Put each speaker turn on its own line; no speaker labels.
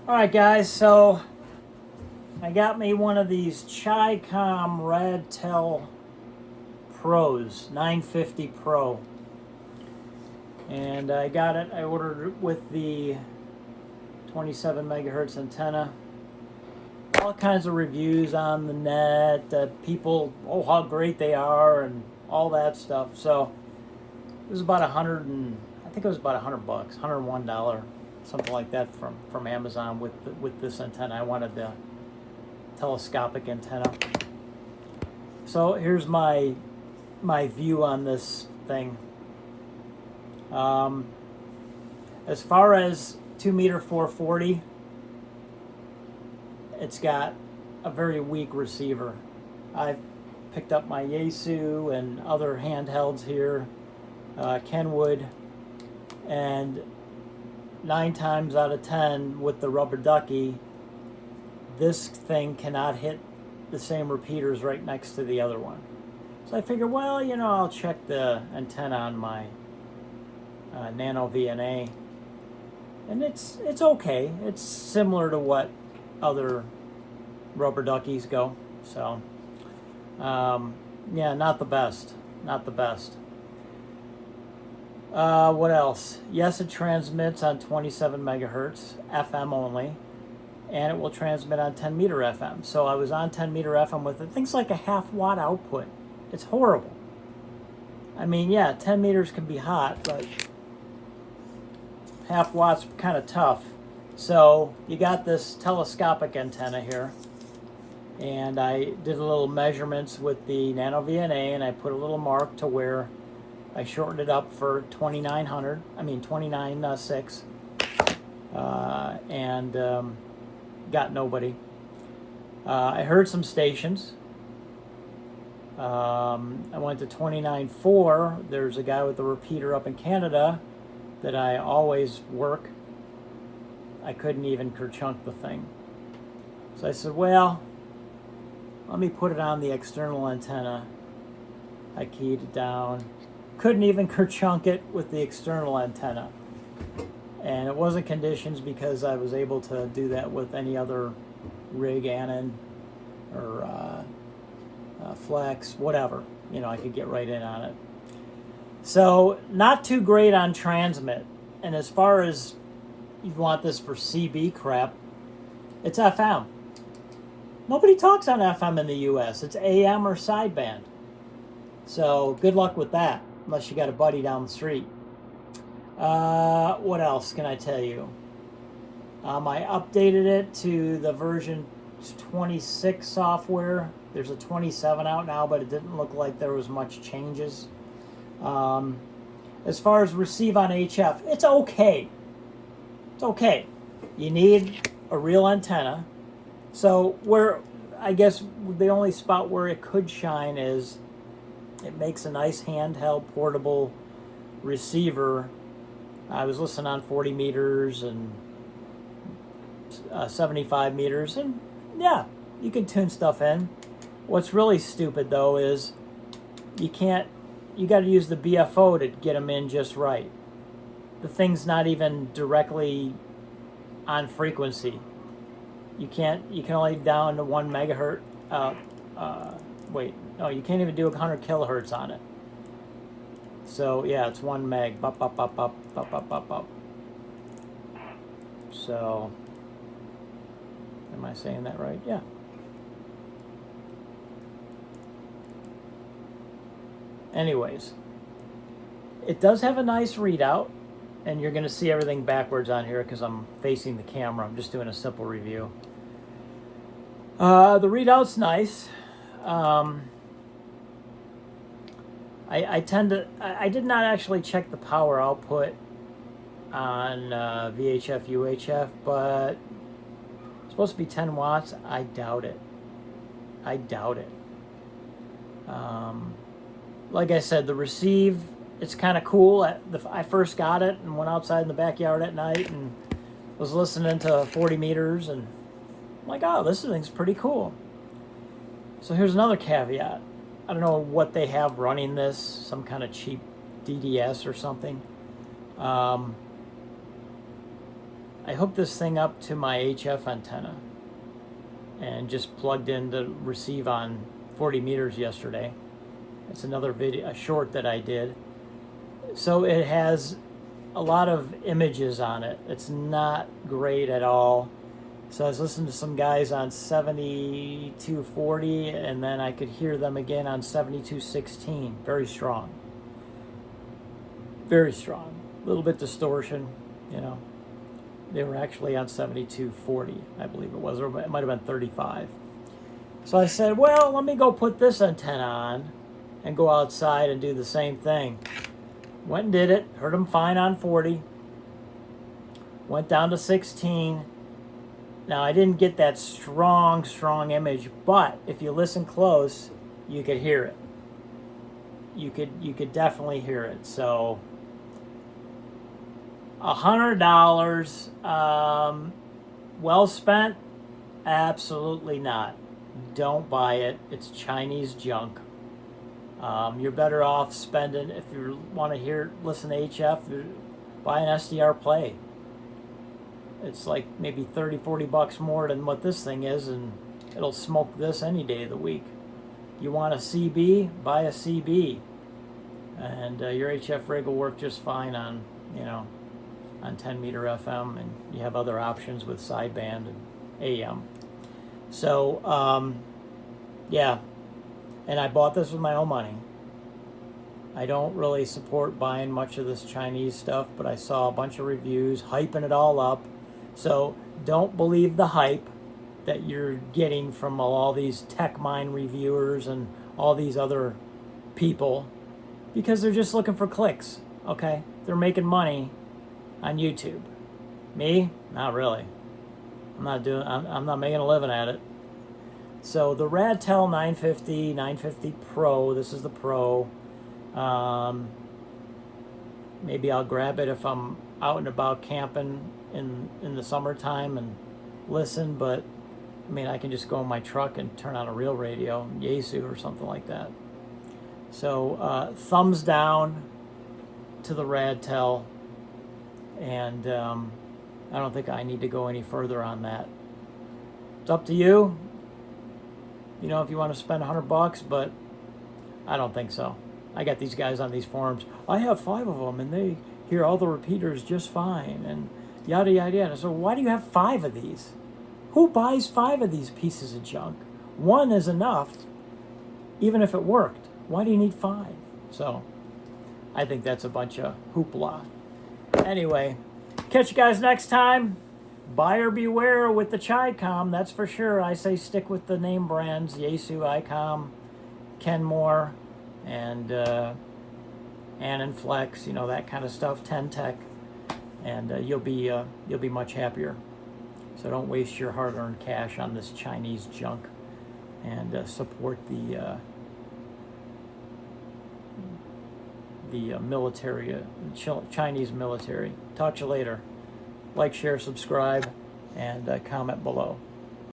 Alright guys, so I got me one of these Chi-Com Radtel Pros, 950 Pro. And I ordered it with the 27 megahertz antenna. All kinds of reviews on the net that people, oh how great they are and all that stuff. So it was about I think it was about $100, $101, something like that from Amazon with this antenna. I wanted the telescopic antenna. So here's my view on this thing. As far as 2 meter 440, it's got a very weak receiver. I've picked up my Yaesu and other handhelds here, Kenwood, and 9 times out of 10 with the rubber ducky, this thing cannot hit the same repeaters right next to the other one. So I figured, well, I'll check the antenna on my Nano VNA, and it's okay. It's similar to what other rubber duckies go. So yeah, not the best. What else? Yes, it transmits on 27 megahertz FM only, and it will transmit on 10 meter FM. So I was on 10 meter FM with it. Things like a half watt output. It's horrible. I mean, yeah, 10 meters can be hot, but half watts kind of tough. So you got this telescopic antenna here, and I did a little measurements with the Nano VNA, and I put a little mark to where I shortened it up for 29.6, and got nobody. I heard some stations. I went to 29.4. There's a guy with a repeater up in Canada that I always work. I couldn't even kerchunk the thing. So I said, well, let me put it on the external antenna. I keyed it down. Couldn't even kerchunk it with the external antenna. And it wasn't conditions because I was able to do that with any other rig, Anon, or Flex, whatever. I could get right in on it. So, not too great on transmit. And as far as you want this for CB crap, it's FM. Nobody talks on FM in the US. It's AM or sideband. So, good luck with that, unless you got a buddy down the street. What else can I tell you? I updated it to the version 26 software. There's a 27 out now, but it didn't look like there was much changes. As far as receive on HF, it's okay. It's okay. You need a real antenna. So I guess the only spot where it could shine is it makes a nice handheld portable receiver. I was listening on 40 meters and 75 meters, and yeah, you can tune stuff in. What's really stupid though is you got to use the BFO to get them in just right. The thing's not even directly on frequency. You can only down to 1 megahertz. You can't even do 100 kilohertz on it. So yeah, it's 1 meg. Bop, bop, bop, bop, bop, bop, bop, bop. So, am I saying that right? Yeah. Anyways, it does have a nice readout, and you're going to see everything backwards on here because I'm facing the camera. I'm just doing a simple review. The readout's nice. I did not actually check the power output on VHF UHF, but it's supposed to be 10 watts. I doubt it. Like I said, the receive, it's kind of cool. I first got it and went outside in the backyard at night and was listening to 40 meters, and I'm like, oh, this thing's pretty cool. So here's another caveat. I don't know what they have running this, some kind of cheap DDS or something. I hooked this thing up to my HF antenna and just plugged in to receive on 40 meters yesterday. It's another video, a short that I did. So it has a lot of images on it. It's not great at all. So I was listening to some guys on 7240, and then I could hear them again on 7216. Very strong. Very strong. A little bit distortion, you know. They were actually on 7240, I believe it was, or it might have been 35. So I said, well, let me go put this antenna on and go outside and do the same thing. Went and did it, heard them fine on 40. Went down to 16. Now, I didn't get that strong image, but if you listen close, you could hear it. You could definitely hear it. So, $100, well spent? Absolutely not. Don't buy it. It's Chinese junk. You're better off spending, if you want to listen to HF, buy an SDR Play. It's like maybe 30, 40 bucks more than what this thing is, and it'll smoke this any day of the week. You want a CB? Buy a CB. And your HF rig will work just fine on, on 10 meter FM, and you have other options with sideband and AM. So, yeah. And I bought this with my own money. I don't really support buying much of this Chinese stuff, but I saw a bunch of reviews hyping it all up. So don't believe the hype that you're getting from all these TechMine reviewers and all these other people, because they're just looking for clicks, okay? They're making money on YouTube. Me? Not really. I'm not making a living at it. So the Radtel 950 Pro, this is the Pro. Maybe I'll grab it if I'm out and about camping in the summertime and listen, but I mean, I can just go in my truck and turn on a real radio, Yaesu or something like that. So thumbs down to the Radtel, and I don't think I need to go any further on that. It's up to you. If you want to spend $100, but I don't think so. I got these guys on these forums. I have 5 of them, and they hear all the repeaters just fine, and yada, yada, yada. So why do you have 5 of these? Who buys 5 of these pieces of junk? 1 is enough, even if it worked. Why do you need 5? So I think that's a bunch of hoopla. Anyway, catch you guys next time. Buyer beware with the Chi-Com, that's for sure. I say stick with the name brands, Yaesu, ICOM, Kenmore, and Flex, that kind of stuff, Ten-Tech, and you'll be much happier. So don't waste your hard-earned cash on this Chinese junk, and support the military, Chinese military. Talk to you later. Like, share, subscribe, and comment below.